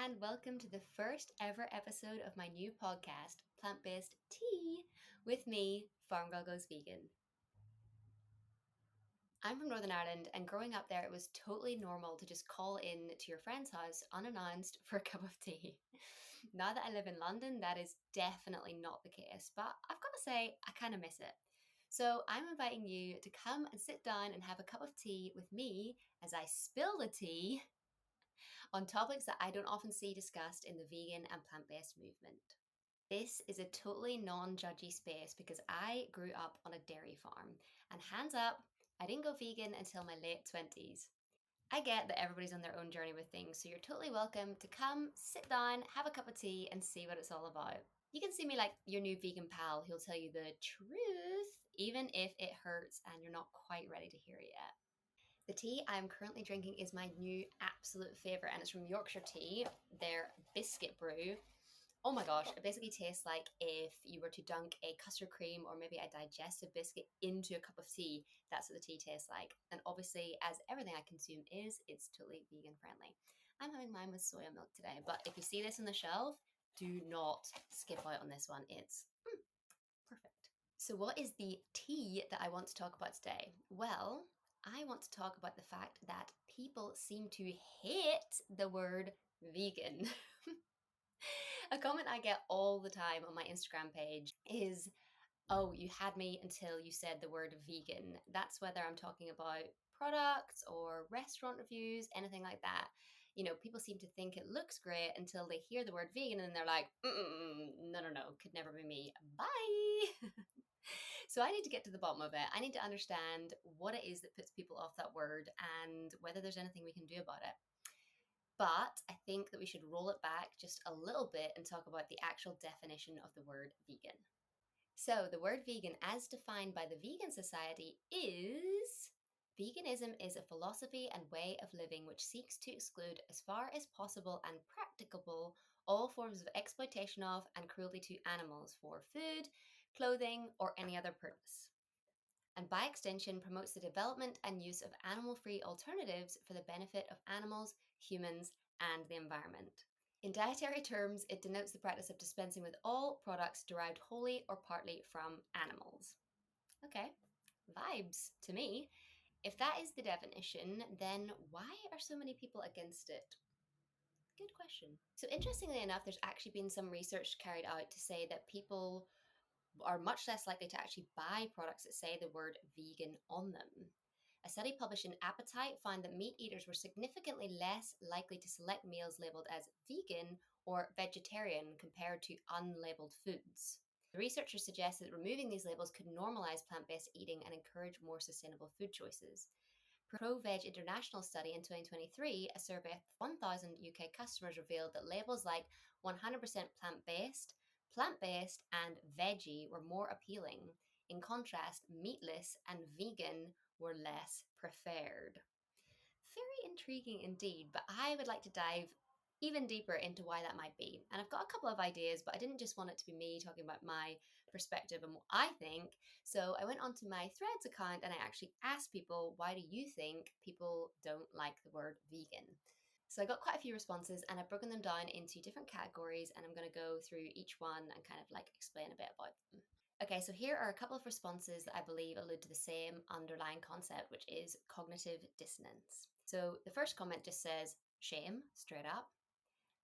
and welcome to the first ever episode of my new podcast, Plant Based Tea, with me, Farm Girl Goes Vegan. I'm from Northern Ireland, and growing up there, it was totally normal to just call in to your friend's house unannounced for a cup of tea. Now that I live in London, that is definitely not the case, but I've got to say, I kind of miss it. So I'm inviting you to come and sit down and have a cup of tea with me as I spill the tea on topics that I don't often see discussed in the vegan and plant based movement. This is a totally non judgy space because I grew up on a dairy farm. And hands up, I didn't go vegan until my late 20s. I get that everybody's on their own journey with things, so you're totally welcome to come, sit down, have a cup of tea, and see what it's all about. You can see me like your new vegan pal who'll tell you the truth, even if it hurts and you're not quite ready to hear it yet. The tea I'm currently drinking is my new absolute favourite, and it's from Yorkshire Tea, their biscuit brew. Oh my gosh, it basically tastes like if you were to dunk a custard cream or maybe a digestive biscuit into a cup of tea. That's what the tea tastes like. And obviously, as everything I consume is, it's totally vegan friendly. I'm having mine with soya milk today, but if you see this on the shelf, do not skip out on this one. It's perfect. So, what is the tea that I want to talk about today? Well, I want to talk about the fact that people seem to hate the word vegan. A comment I get all the time on my Instagram page is, oh, you had me until you said the word vegan. That's whether I'm talking about products or restaurant reviews, anything like that. You know, people seem to think it looks great until they hear the word vegan and they're like, no, no, no, could never be me. Bye. So I need to get to the bottom of it. I need to understand what it is that puts people off that word and whether there's anything we can do about it. But I think that we should roll it back just a little bit and talk about the actual definition of the word vegan. So, the word vegan, as defined by the Vegan Society, is veganism is a philosophy and way of living which seeks to exclude, as far as possible and practicable, all forms of exploitation of and cruelty to animals for food, clothing, or any other purpose. And by extension, promotes the development and use of animal free alternatives for the benefit of animals, humans, and the environment. In dietary terms, it denotes the practice of dispensing with all products derived wholly or partly from animals. Okay, vibes to me. If that is the definition, then why are so many people against it? Good question. So, interestingly enough, there's actually been some research carried out to say that people are much less likely to actually buy products that say the word vegan on them. A study published in Appetite found that meat eaters were significantly less likely to select meals labeled as vegan or vegetarian compared to unlabeled foods. The researchers suggested that removing these labels could normalize plant based eating and encourage more sustainable food choices. Pro Veg International study in 2023, a survey of 1,000 UK customers revealed that labels like 100% plant based, and veggie were more appealing. In contrast, meatless and vegan were less preferred. Very intriguing indeed, but I would like to dive even deeper into why that might be. And I've got a couple of ideas, but I didn't just want it to be me talking about my perspective and what I think. So I went onto my Threads account and I actually asked people, why do you think people don't like the word vegan? So I got quite a few responses and I've broken them down into different categories and I'm going to go through each one and kind of like explain a bit about them. Okay, so here are a couple of responses that I believe allude to the same underlying concept, which is cognitive dissonance. So the first comment just says, shame, straight up.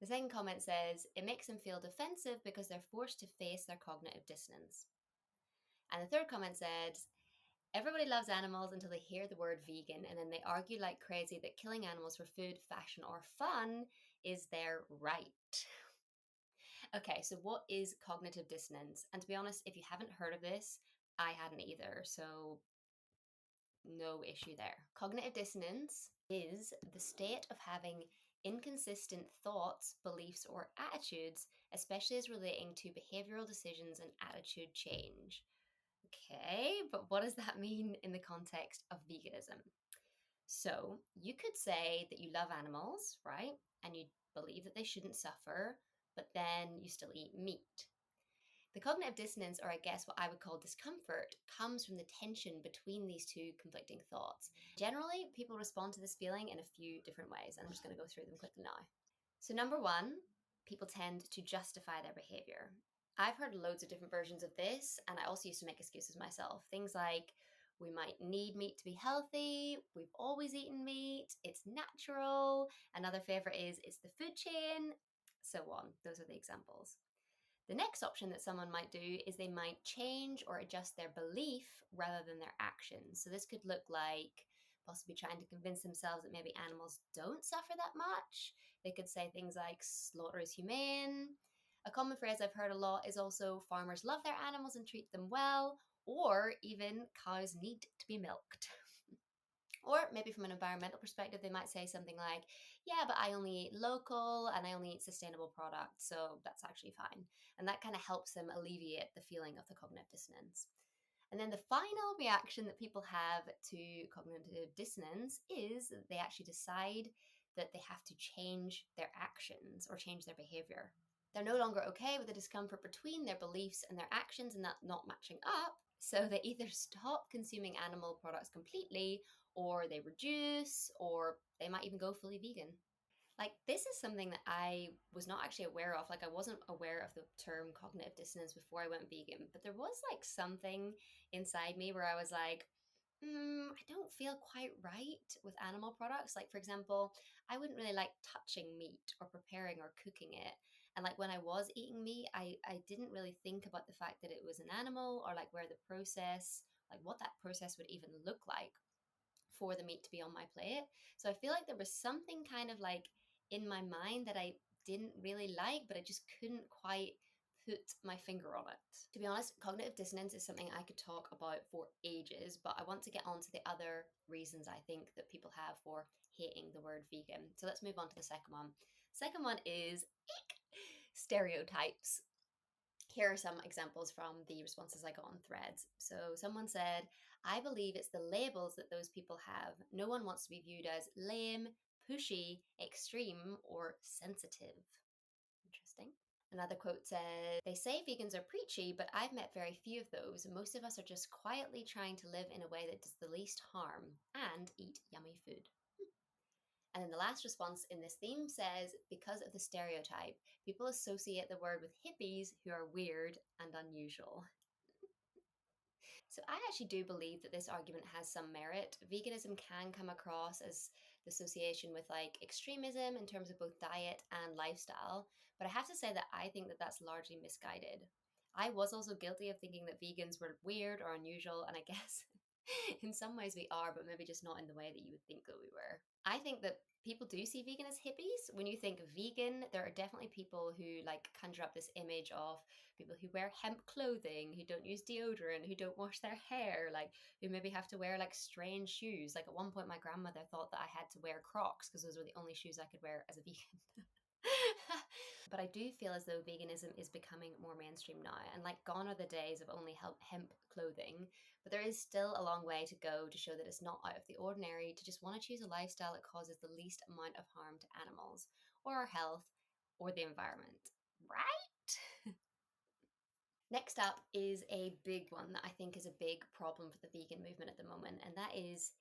The second comment says, it makes them feel defensive because they're forced to face their cognitive dissonance. And the third comment said, everybody loves animals until they hear the word vegan and then they argue like crazy that killing animals for food, fashion, or fun is their right. Okay, so what is cognitive dissonance? And to be honest, if you haven't heard of this, I hadn't either, so no issue there. Cognitive dissonance is the state of having inconsistent thoughts, beliefs, or attitudes, especially as relating to behavioral decisions and attitude change. Okay, but what does that mean in the context of veganism? So you could say that you love animals, right? And you believe that they shouldn't suffer, but then you still eat meat. The cognitive dissonance, or I guess what I would call discomfort, comes from the tension between these two conflicting thoughts. Generally, people respond to this feeling in a few different ways, and I'm just going to go through them quickly now. So, number one, people tend to justify their behavior. I've heard loads of different versions of this, and I also used to make excuses myself. Things like, we might need meat to be healthy, we've always eaten meat, it's natural. Another favorite is, it's the food chain, so on. Those are the examples. The next option that someone might do is they might change or adjust their belief rather than their actions. So this could look like possibly trying to convince themselves that maybe animals don't suffer that much. They could say things like slaughter is humane. A common phrase I've heard a lot is also farmers love their animals and treat them well, or even cows need to be milked. Or maybe from an environmental perspective, they might say something like, yeah, but I only eat local and I only eat sustainable products, so that's actually fine. And that kind of helps them alleviate the feeling of the cognitive dissonance. And then the final reaction that people have to cognitive dissonance is that they actually decide that they have to change their actions or change their behavior. They're no longer okay with the discomfort between their beliefs and their actions and that not matching up. So they either stop consuming animal products completely, or they reduce, or they might even go fully vegan. Like, this is something that I was not actually aware of. Like, I wasn't aware of the term cognitive dissonance before I went vegan, but there was like something inside me where I was like, I don't feel quite right with animal products. Like, for example, I wouldn't really like touching meat or preparing or cooking it. And like when I was eating meat, I didn't really think about the fact that it was an animal, or like where the process, like what that process would even look like for the meat to be on my plate. So I feel like there was something kind of like in my mind that I didn't really like, but I just couldn't quite put my finger on it. To be honest, cognitive dissonance is something I could talk about for ages, but I want to get on to the other reasons I think that people have for hating the word vegan. So let's move on to the second one. Second one is stereotypes. Here are some examples from the responses I got on threads. So someone said, I believe it's the labels that those people have. No one wants to be viewed as lame, pushy, extreme, or sensitive. Interesting. Another quote said, they say vegans are preachy, but I've met very few of those. Most of us are just quietly trying to live in a way that does the least harm and eat yummy food. And then the last response in this theme says, because of the stereotype, people associate the word with hippies who are weird and unusual. So I actually do believe that this argument has some merit. Veganism can come across as the association with like extremism in terms of both diet and lifestyle, but I have to say that I think that that's largely misguided. I was also guilty of thinking that vegans were weird or unusual, and I guess in some ways we are, but maybe just not in the way that you would think that we were. I think that people do see vegan as hippies. When you think vegan, there are definitely people who like conjure up this image of people who wear hemp clothing, who don't use deodorant, who don't wash their hair, like who maybe have to wear like strange shoes. Like at one point, my grandmother thought that I had to wear Crocs because those were the only shoes I could wear as a vegan. But I do feel as though veganism is becoming more mainstream now, and like gone are the days of only hemp clothing. But there is still a long way to go to show that it's not out of the ordinary to just want to choose a lifestyle that causes the least amount of harm to animals or our health or the environment, right? Next up is a big one that I think is a big problem for the vegan movement at the moment, and that is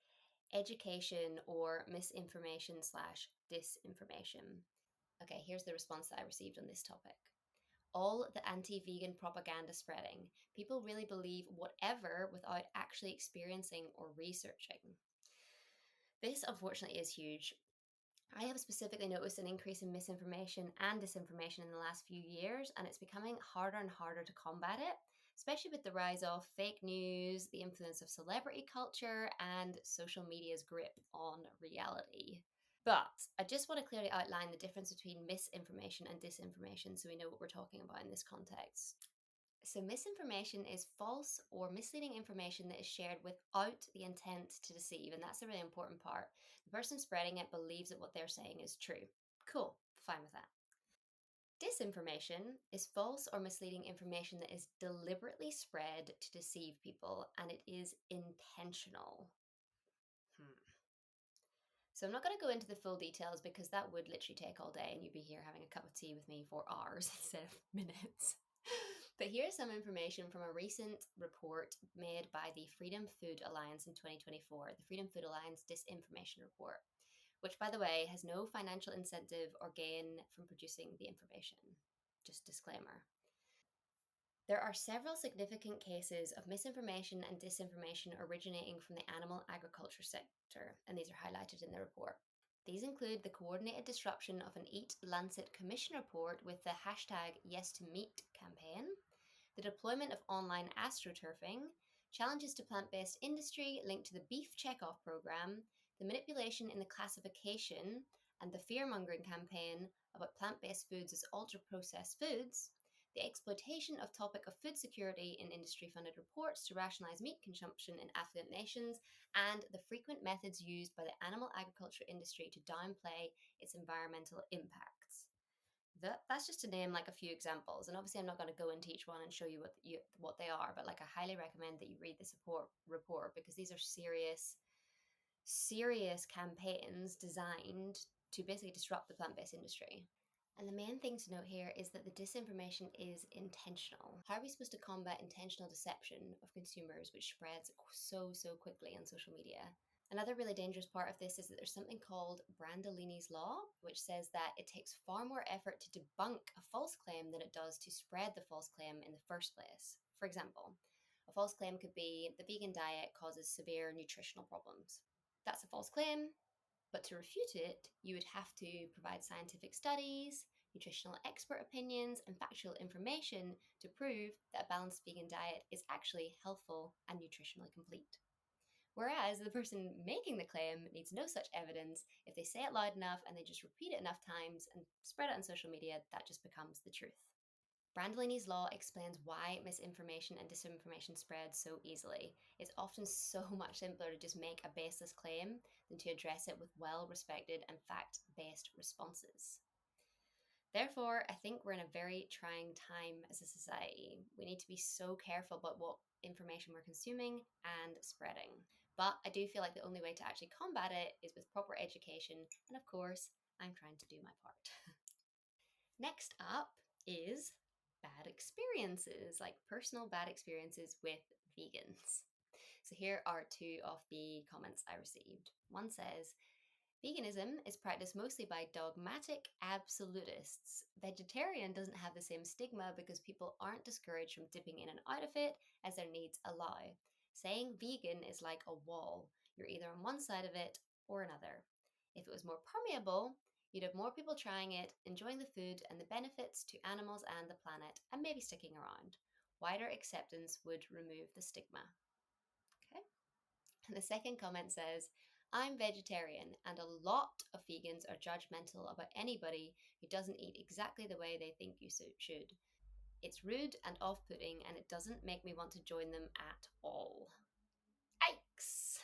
education or misinformation slash disinformation. Okay, here's the response that I received on this topic. All the anti vegan propaganda spreading. People really believe whatever without actually experiencing or researching. This, unfortunately, is huge. I have specifically noticed an increase in misinformation and disinformation in the last few years, and it's becoming harder and harder to combat it, especially with the rise of fake news, the influence of celebrity culture, and social media's grip on reality. But I just want to clearly outline the difference between misinformation and disinformation so we know what we're talking about in this context. So, misinformation is false or misleading information that is shared without the intent to deceive. And that's a really important part. The person spreading it believes that what they're saying is true. Cool, fine with that. Disinformation is false or misleading information that is deliberately spread to deceive people, and it is intentional. So I'm not going to go into the full details because that would literally take all day and you'd be here having a cup of tea with me for hours instead of minutes. But here's some information from a recent report made by the Freedom Food Alliance in 2024, the Freedom Food Alliance Disinformation Report. which, by the way, has no financial incentive or gain from producing the information. Just disclaimer. There are several significant cases of misinformation and disinformation originating from the animal agriculture sector, and these are highlighted in the report. These include the coordinated disruption of an Eat Lancet Commission report with the hashtag #YesToMeat campaign, the deployment of online astroturfing, challenges to plant-based industry linked to the beef checkoff program, the manipulation in the classification and the fear-mongering campaign about plant-based foods as ultra-processed foods, the exploitation of topic of food security in industry-funded reports to rationalize meat consumption in affluent nations, and the frequent methods used by the animal agriculture industry to downplay its environmental impacts. That's just to name like a few examples, and obviously I'm not going to go into each one and show you what they are, but like I highly recommend that you read the support report because these are serious campaigns designed to basically disrupt the plant-based industry. And the main thing to note here is that the disinformation is intentional. How are we supposed to combat intentional deception of consumers, which spreads so quickly on social media? Another really dangerous part of this is that there's something called Brandolini's Law, which says that it takes far more effort to debunk a false claim than it does to spread the false claim in the first place. For example, a false claim could be the vegan diet causes severe nutritional problems. That's a false claim, but to refute it, you would have to provide scientific studies, nutritional expert opinions, and factual information to prove that a balanced vegan diet is actually healthful and nutritionally complete. Whereas the person making the claim needs no such evidence. If they say it loud enough and they just repeat it enough times and spread it on social media, that just becomes the truth. Brandolini's Law explains why misinformation and disinformation spread so easily. It's often so much simpler to just make a baseless claim than to address it with well-respected and fact-based responses. Therefore, I think we're in a very trying time as a society. We need to be so careful about what information we're consuming and spreading. But I do feel like the only way to actually combat it is with proper education, and of course, I'm trying to do my part. Next up is bad experiences, like personal bad experiences with vegans. So here are two of the comments I received. One says, veganism is practiced mostly by dogmatic absolutists. Vegetarian doesn't have the same stigma because people aren't discouraged from dipping in and out of it as their needs allow. Saying vegan is like a wall. You're either on one side of it or another. If it was more permeable, you'd have more people trying it, enjoying the food and the benefits to animals and the planet, and maybe sticking around. Wider acceptance would remove the stigma. Okay. And the second comment says, I'm vegetarian, and a lot of vegans are judgmental about anybody who doesn't eat exactly the way they think you should. It's rude and off-putting, and it doesn't make me want to join them at all. Yikes!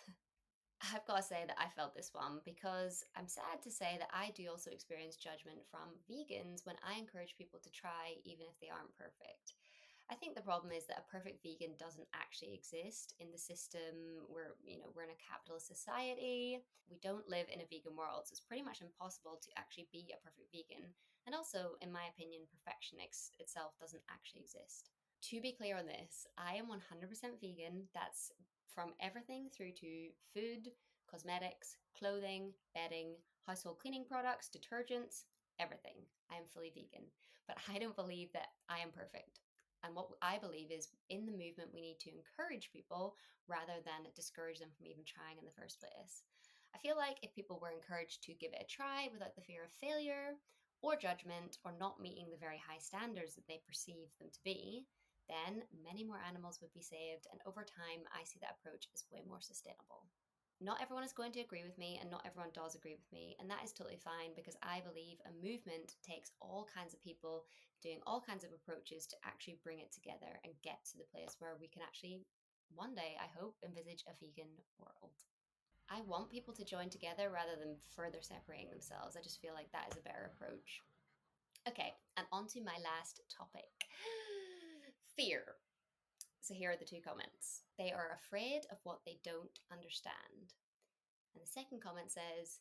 I've got to say that I felt this one because I'm sad to say that I do also experience judgment from vegans when I encourage people to try, even if they aren't perfect. I think the problem is that a perfect vegan doesn't actually exist in the system. We're in a capitalist society. We don't live in a vegan world, so it's pretty much impossible to actually be a perfect vegan. And also, in my opinion, perfection itself doesn't actually exist. To be clear on this, I am 100% vegan. That's from everything through to food, cosmetics, clothing, bedding, household cleaning products, detergents, everything. I am fully vegan. But I don't believe that I am perfect. And what I believe is in the movement, we need to encourage people rather than discourage them from even trying in the first place. I feel like if people were encouraged to give it a try without the fear of failure or judgment or not meeting the very high standards that they perceive them to be, then many more animals would be saved. And over time, I see that approach as way more sustainable. Not everyone is going to agree with me, and not everyone does agree with me, and that is totally fine because I believe a movement takes all kinds of people doing all kinds of approaches to actually bring it together and get to the place where we can actually, one day, I hope, envisage a vegan world. I want people to join together rather than further separating themselves. I just feel like that is a better approach. Okay, and on to my last topic. Fear. So here are the two comments. They are afraid of what they don't understand. And the second comment says,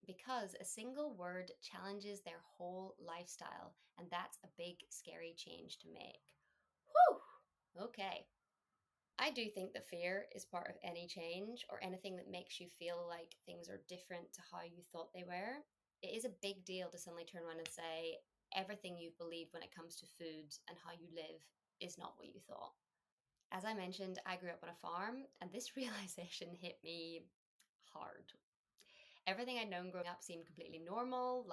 because a single word challenges their whole lifestyle, and that's a big, scary change to make. Whew! Okay. I do think that fear is part of any change or anything that makes you feel like things are different to how you thought they were. It is a big deal to suddenly turn around and say everything you've believed when it comes to food and how you live is not what you thought. As I mentioned, I grew up on a farm, and this realization hit me hard. Everything I'd known growing up seemed completely normal,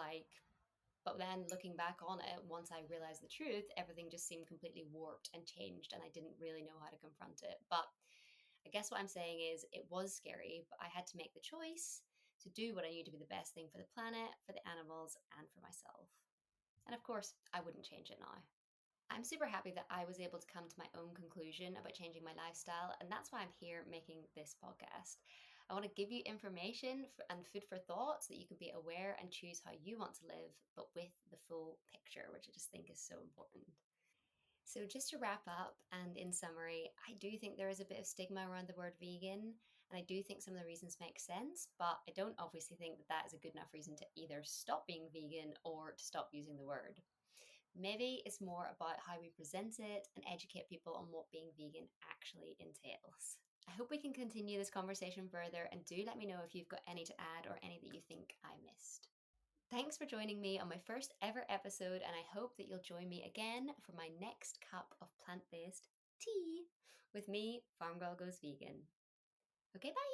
but then looking back on it, once I realized the truth, everything just seemed completely warped and changed, and I didn't really know how to confront it. But I guess what I'm saying is it was scary, but I had to make the choice to do what I knew to be the best thing for the planet, for the animals, and for myself. And of course, I wouldn't change it now. I'm super happy that I was able to come to my own conclusion about changing my lifestyle, and that's why I'm here making this podcast. I want to give you information and food for thought so that you can be aware and choose how you want to live, but with the full picture, which I just think is so important. So, just to wrap up and in summary, I do think there is a bit of stigma around the word vegan, and I do think some of the reasons make sense, but I don't obviously think that that is a good enough reason to either stop being vegan or to stop using the word. Maybe it's more about how we present it and educate people on what being vegan actually entails. I hope we can continue this conversation further, and do let me know if you've got any to add or any that you think I missed. Thanks for joining me on my first ever episode, and I hope that you'll join me again for my next cup of plant based tea with me, Farm Girl Goes Vegan. Okay, bye.